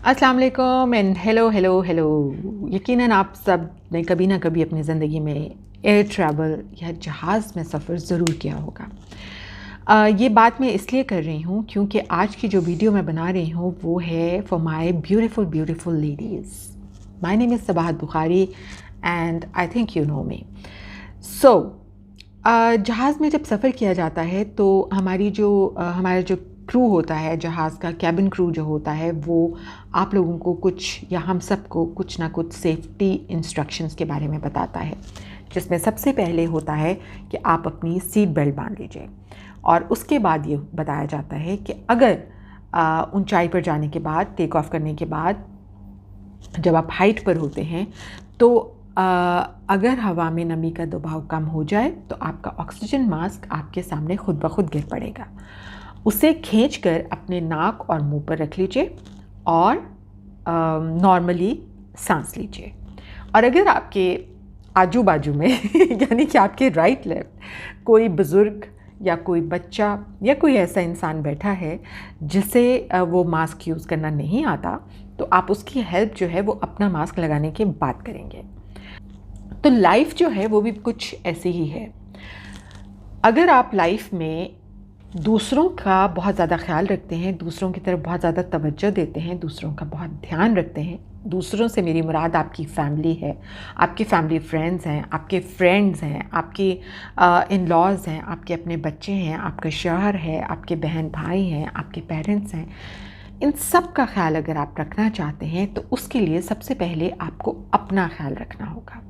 अस्सलाम वालेकुम and hello hello hello. यकीनन आप सब ने कभी ना कभी अपनी ज़िंदगी में एयर ट्रैवल या जहाज़ में सफ़र ज़रूर किया होगा। ये बात मैं इसलिए कर रही हूँ क्योंकि आज की जो वीडियो मैं बना रही हूँ वो है for my beautiful beautiful ladies. My name is Sabahat Bukhari and I think you know me. So जहाज़ में जब सफ़र किया जाता है तो हमारा जो क्रू होता है, जहाज़ का कैबिन क्रू जो होता है, वो आप लोगों को कुछ या हम सबको कुछ ना कुछ सेफ्टी इंस्ट्रक्शंस के बारे में बताता है, जिसमें सबसे पहले होता है कि आप अपनी सीट बेल्ट बांध लीजिए। और उसके बाद ये बताया जाता है कि अगर ऊंचाई पर जाने के बाद, टेक ऑफ करने के बाद, जब आप हाइट पर होते हैं तो अगर हवा में नमी का दबाव कम हो जाए तो आपका ऑक्सीजन मास्क आपके सामने खुद ब खुद गिर पड़ेगा। उसे खींचकर अपने नाक और मुंह पर रख लीजिए और नॉर्मली सांस लीजिए। और अगर आपके आजू बाजू में यानी कि आपके राइट लेफ्ट कोई बुज़ुर्ग या कोई बच्चा या कोई ऐसा इंसान बैठा है जिसे वो मास्क यूज़ करना नहीं आता, तो आप उसकी हेल्प जो है वो अपना मास्क लगाने के बाद करेंगे। तो लाइफ जो है वो भी कुछ ऐसी ही है। अगर आप लाइफ में दूसरों का बहुत ज़्यादा ख्याल रखते हैं, दूसरों की तरफ बहुत ज़्यादा तवज्जो देते हैं, दूसरों का बहुत ध्यान रखते हैं, दूसरों से मेरी मुराद आपकी फैमिली है, आपके फैमिली फ्रेंड्स हैं, आपके फ्रेंड्स हैं, आपके इन लॉज़ हैं, आपके अपने बच्चे हैं, आपका शौहर है, आपके बहन भाई हैं, आपके पेरेंट्स हैं, इन सब का ख्याल अगर आप रखना चाहते हैं तो उसके लिए सबसे पहले आपको अपना ख्याल रखना होगा।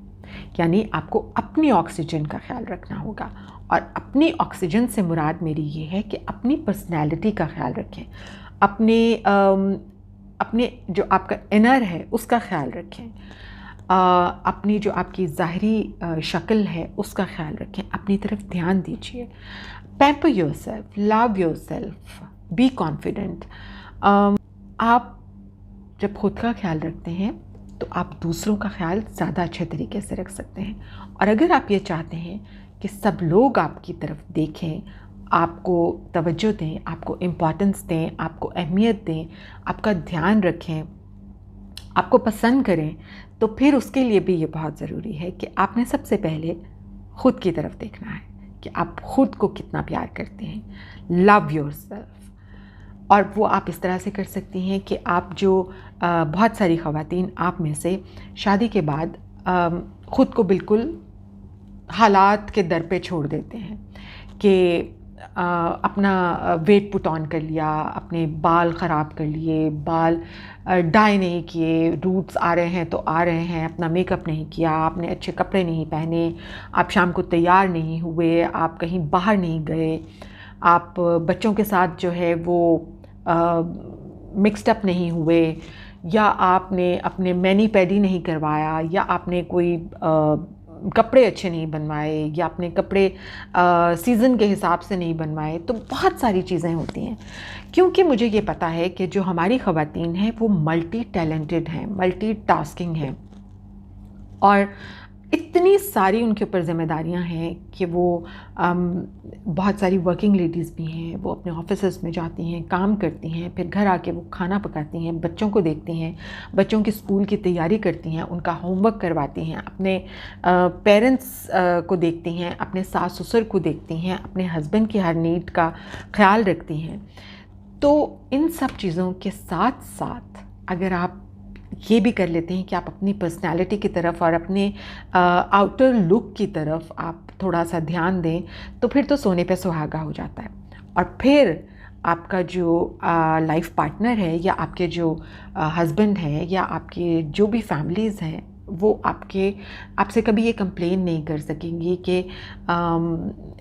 यानी आपको अपनी ऑक्सीजन का ख्याल रखना होगा। और अपनी ऑक्सीजन से मुराद मेरी ये है कि अपनी पर्सनैलिटी का ख्याल रखें, अपने जो आपका इनर है उसका ख्याल रखें, अपनी जो आपकी ज़ाहरी शक्ल है उसका ख्याल रखें, अपनी तरफ ध्यान दीजिए। Pamper yourself, love yourself, be confident. आप जब खुद का ख्याल रखते हैं तो आप दूसरों का ख्याल ज़्यादा अच्छे तरीके से रख सकते हैं। और अगर आप ये चाहते हैं कि सब लोग आपकी तरफ देखें, आपको तवज्जो दें, आपको इम्पोर्टेंस दें, आपको अहमियत दें, आपका ध्यान रखें, आपको पसंद करें, तो फिर उसके लिए भी ये बहुत ज़रूरी है कि आपने सबसे पहले ख़ुद की तरफ देखना है कि आप ख़ुद को कितना प्यार करते हैं। Love yourself. और वो आप इस तरह से कर सकती हैं कि आप जो बहुत सारी ख़वातीन आप में से शादी के बाद ख़ुद को बिल्कुल हालात के दर पे छोड़ देते हैं कि अपना वेट पुट ऑन कर लिया, अपने बाल ख़राब कर लिए, बाल डाई नहीं किए, रूट्स आ रहे हैं तो आ रहे हैं, अपना मेकअप नहीं किया, आपने अच्छे कपड़े नहीं पहने, आप शाम को तैयार नहीं हुए, आप कहीं बाहर नहीं गए, आप बच्चों के साथ जो है वो मिक्सड अप नहीं हुए, या आपने अपने मैनी पैडी नहीं करवाया, या आपने कोई कपड़े अच्छे नहीं बनवाए, या अपने कपड़े सीज़न के हिसाब से नहीं बनवाए। तो बहुत सारी चीज़ें होती हैं, क्योंकि मुझे ये पता है कि जो हमारी ख़वातीन हैं वो मल्टी टैलेंटेड हैं, मल्टी टास्किंग हैं, और इतनी सारी उनके ऊपर ज़िम्मेदारियां हैं कि वो बहुत सारी वर्किंग लेडीज़ भी हैं। वो अपने ऑफिसेस में जाती हैं, काम करती हैं, फिर घर आके वो खाना पकाती हैं, बच्चों को देखती हैं, बच्चों की स्कूल की तैयारी करती हैं, उनका होमवर्क करवाती हैं, अपने पेरेंट्स को देखती हैं, अपने सास ससुर को देखती हैं, अपने हस्बैंड की हर नीड का ख्याल रखती हैं। तो इन सब चीज़ों के साथ साथ अगर आप ये भी कर लेते हैं कि आप अपनी पर्सनैलिटी की तरफ और अपने आउटर लुक की तरफ आप थोड़ा सा ध्यान दें, तो फिर तो सोने पे सुहागा हो जाता है। और फिर आपका जो लाइफ पार्टनर है, या आपके जो हस्बैंड हैं, या आपके जो भी फैमिलीज़ हैं, वो आपसे कभी ये कंप्लेन नहीं कर सकेंगी कि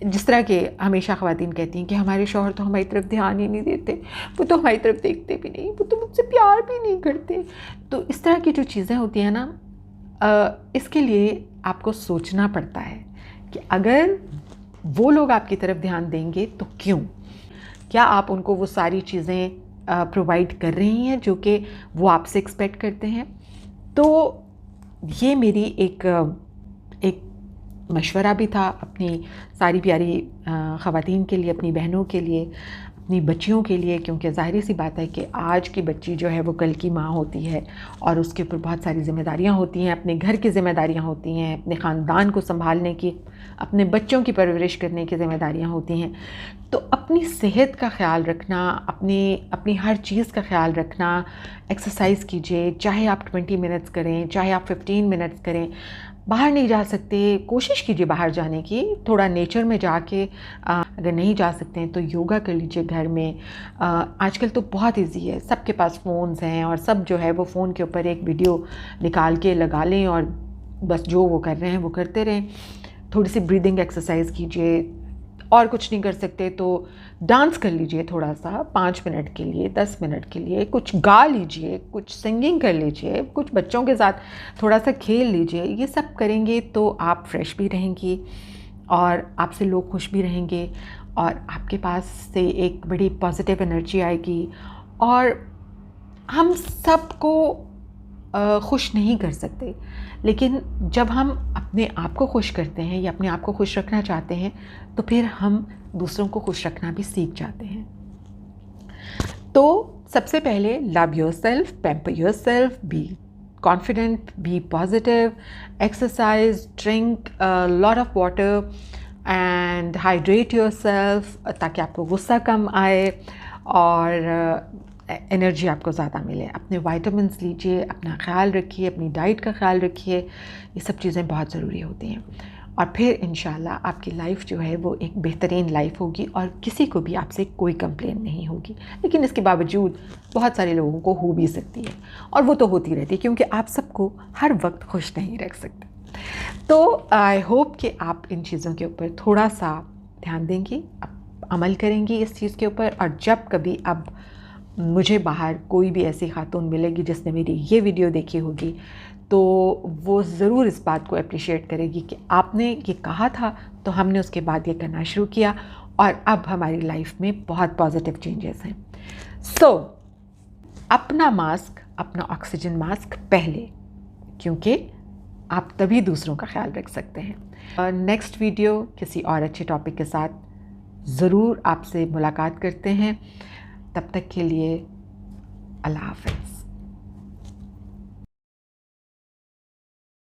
जिस तरह के हमेशा ख़वातीन कहती हैं कि हमारे शौहर तो हमारी तरफ ध्यान ही नहीं देते, वो तो हमारी तरफ देखते भी नहीं, वो तो मुझसे प्यार भी नहीं करते। तो इस तरह की जो चीज़ें होती हैं ना, इसके लिए आपको सोचना पड़ता है कि अगर वो लोग आपकी तरफ ध्यान देंगे तो क्यों, क्या आप उनको वो सारी चीज़ें प्रोवाइड कर रही हैं जो कि वो आपसे एक्सपेक्ट करते हैं। तो ये मेरी एक मशवरा भी था अपनी सारी प्यारी ख़वातीन के लिए, अपनी बहनों के लिए, अपनी बच्चियों के लिए, क्योंकि ज़ाहिर सी बात है कि आज की बच्ची जो है वो कल की माँ होती है और उसके ऊपर बहुत सारी ज़िम्मेदारियाँ होती हैं, अपने घर की ज़िम्मेदारियाँ होती हैं, अपने ख़ानदान को संभालने की, अपने बच्चों की परवरिश करने की ज़िम्मेदारियाँ होती हैं। तो अपनी सेहत का ख़्याल रखना, अपनी हर चीज़ का ख़्याल रखना, एक्सरसाइज कीजिए, चाहे आप 20 मिनट्स करें, चाहे आप 15 मिनट्स करें। बाहर नहीं जा सकते, कोशिश कीजिए बाहर जाने की, थोड़ा नेचर में जाके अगर नहीं जा सकते हैं तो योगा कर लीजिए घर में। आजकल तो बहुत इजी है, सबके पास फ़ोन्स हैं और सब जो है वो फ़ोन के ऊपर एक वीडियो निकाल के लगा लें और बस जो वो कर रहे हैं वो करते रहें। थोड़ी सी ब्रीदिंग एक्सरसाइज कीजिए, और कुछ नहीं कर सकते तो डांस कर लीजिए थोड़ा सा 5 मिनट के लिए, 10 मिनट के लिए, कुछ गा लीजिए, कुछ सिंगिंग कर लीजिए, कुछ बच्चों के साथ थोड़ा सा खेल लीजिए। ये सब करेंगे तो आप फ्रेश भी रहेंगी और आपसे लोग खुश भी रहेंगे और आपके पास से एक बड़ी पॉजिटिव एनर्जी आएगी। और हम सबको खुश नहीं कर सकते, लेकिन जब हम अपने आप को खुश करते हैं या अपने आप को खुश रखना चाहते हैं तो फिर हम दूसरों को खुश रखना भी सीख जाते हैं। तो सबसे पहले love yourself, pamper yourself, be confident, be positive, exercise, drink lot of water and hydrate yourself ताकि आपको गुस्सा कम आए और एनर्जी आपको ज़्यादा मिले। अपने विटामिन्स लीजिए, अपना ख्याल रखिए, अपनी डाइट का ख्याल रखिए, ये सब चीज़ें बहुत ज़रूरी होती हैं। और फिर इंशाल्लाह आपकी लाइफ जो है वो एक बेहतरीन लाइफ होगी और किसी को भी आपसे कोई कंप्लेन नहीं होगी। लेकिन इसके बावजूद बहुत सारे लोगों को हो भी सकती है और वो तो होती रहती है, क्योंकि आप सबको हर वक्त खुश नहीं रख सकते। तो आई होप कि आप इन चीज़ों के ऊपर थोड़ा सा ध्यान देंगी, अमल करेंगी इस चीज़ के ऊपर। और जब कभी अब मुझे बाहर कोई भी ऐसी खातून मिलेगी जिसने मेरी ये वीडियो देखी होगी तो वो ज़रूर इस बात को अप्रिशिएट करेगी कि आपने ये कहा था तो हमने उसके बाद ये करना शुरू किया और अब हमारी लाइफ में बहुत पॉजिटिव चेंजेस हैं। सो अपना मास्क, अपना ऑक्सीजन मास्क पहले, क्योंकि आप तभी दूसरों का ख्याल रख सकते हैं। नेक्स्ट वीडियो किसी और अच्छे टॉपिक के साथ ज़रूर आपसे मुलाकात करते हैं। तब तक के लिए अल्लाह हाफ़िज़।